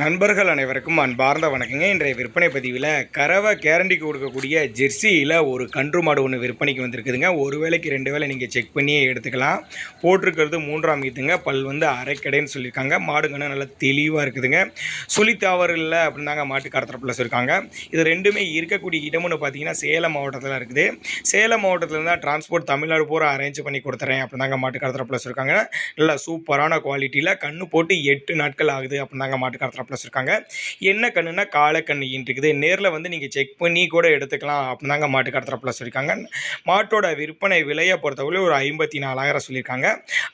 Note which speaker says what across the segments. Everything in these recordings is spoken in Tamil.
Speaker 1: நண்பர்கள் அனைவருக்கும் அன்பார்ந்த வணக்கங்க. இன்றைய விற்பனை பதிவில் கறவை கேரண்டிக்கு கொடுக்கக்கூடிய ஜெர்சியில் ஒரு கன்று மாடு ஒன்று விற்பனைக்கு வந்திருக்குதுங்க. ஒரு வேளைக்கு 2 வேளை நீங்கள் செக் பண்ணியே எடுத்துக்கலாம். போட்டிருக்கிறது 3ஆம் ஈத்துங்க. பல் வந்து அரைக்கடைன்னு சொல்லியிருக்காங்க. மாடுங்கன்னா நல்லா தெளிவாக இருக்குதுங்க. சுழி தவறு இல்லை அப்படின்னு தாங்க மாட்டுக்கார தரப்பில் சொல்லியிருக்காங்க. இது ரெண்டுமே இருக்கக்கூடிய இடம்னு பார்த்தீங்கன்னா சேலம் மாவட்டத்தில் இருக்குது. சேலம் மாவட்டத்தில் இருந்தால் டிரான்ஸ்போர்ட் தமிழ்நாடு பூரா அரேஞ்ச் பண்ணி கொடுத்துறேன் அப்படின்னு தாங்க மாட்டுக்கார தரப்பில் சொல்லியிருக்காங்க. நல்லா சூப்பரான குவாலிட்டியில் கன்று போட்டு 8 நாட்கள் ஆகுது அப்படின்னு தாங்க மாட்டுக்கார ப்ளஸ் இருக்காங்க. என்ன கண்ணுனா காளை கண்ணு இருக்குது. நேரில் வந்து நீங்கள் செக் பண்ணி கூட எடுத்துக்கலாம் அப்படின்னாங்க மாட்டுக்காரத்தில் ப்ளஸ் இருக்காங்க. மாட்டோட விற்பனை விலையை பொறுத்தவரை ஒரு 54,000 சொல்லியிருக்காங்க.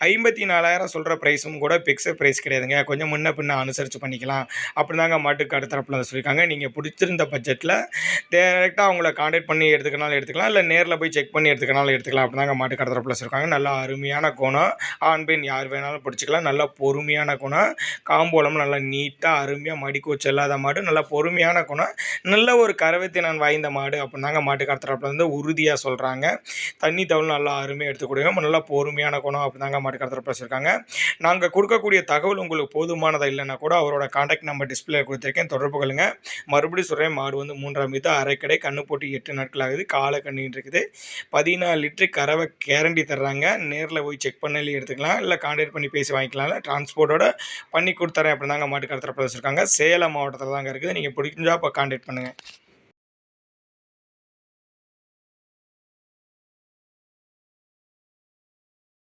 Speaker 1: 54,000 சொல்கிற ப்ரைஸும் கூட பிக்சர் ப்ரைஸ் கிடையாதுங்க. கொஞ்சம் முன்ன பின்ன அனுசரித்து பண்ணிக்கலாம் அப்படின்னாங்க மாட்டுக்கார தரப்பில் சொல்லியிருக்காங்க. நீங்கள் பிடிச்சிருந்த பட்ஜெட்டில் டேரெக்டாக அவங்கள கான்டாக்ட் பண்ணி எடுத்துக்கனாலும் எடுத்துக்கலாம், இல்லை நேரில் போய் செக் பண்ணி எடுத்துக்கனாலும் எடுத்துக்கலாம் அப்படின்னாங்க மாட்டுக்கார தரப்பில் சொல்லியிருக்காங்க. நல்லா அருமையான குணம், ஆண் பெண் யார் வேணாலும் பிடிச்சிக்கலாம். நல்லா பொறுமையான குணம், காம்போலம் நல்லா நீட்டாக அருமையாக மடிக்கூச்சு இல்லாத மாடு, நல்லா பொறுமையான குணம், நல்ல ஒரு கறவைத்திறன் வாய்ந்த மாடு அப்படின்னாங்க மாட்டுக்கார தரப்பில் வந்து உறுதியாக சொல்கிறாங்க. தண்ணி தகவல் நல்லா அருமையாக எடுத்துக்கூடுங்க, நல்லா பொறுமையான குணம் அப்படின்னாங்க மாட்டுக்கார தரப்பில் வச்சுருக்காங்க. நாங்கள் கொடுக்கக்கூடிய தகவல் உங்களுக்கு போதுமானதாக இல்லைன்னா கூட அவரோட கான்டாக்ட் நம்பர் டிஸ்பிளே கொடுத்துருக்கேன், தொடர்பு கொள்ளுங்க. மறுபடியும் சொல்கிறேன், மாடு வந்து 3ஆம் ஈத்து, அரைக்கடை, கண்ணு போட்டு 8 நாட்கள் ஆகுது, காலை கண்ணின்னு இருக்குது. 14 லிட்டரு கறவை கேரண்டி தர்றாங்க. நேரில் போய் செக் பண்ணி எடுத்துக்கலாம், இல்லை கான்டாக்ட் பண்ணி பேசி வாங்கிக்கலாம், இல்லை டிரான்ஸ்போர்ட்டோட பண்ணி கொடுத்துறேன் அப்படின்னாங்க மாட்டுக்கார தரப்பில் வச்சுருக்காங்க. சேலம் மாவட்டத்தில் தாங்க இருக்குது. நீங்கள் பிடிச்சா இப்போ கான்டாக்ட் பண்ணுங்கள்.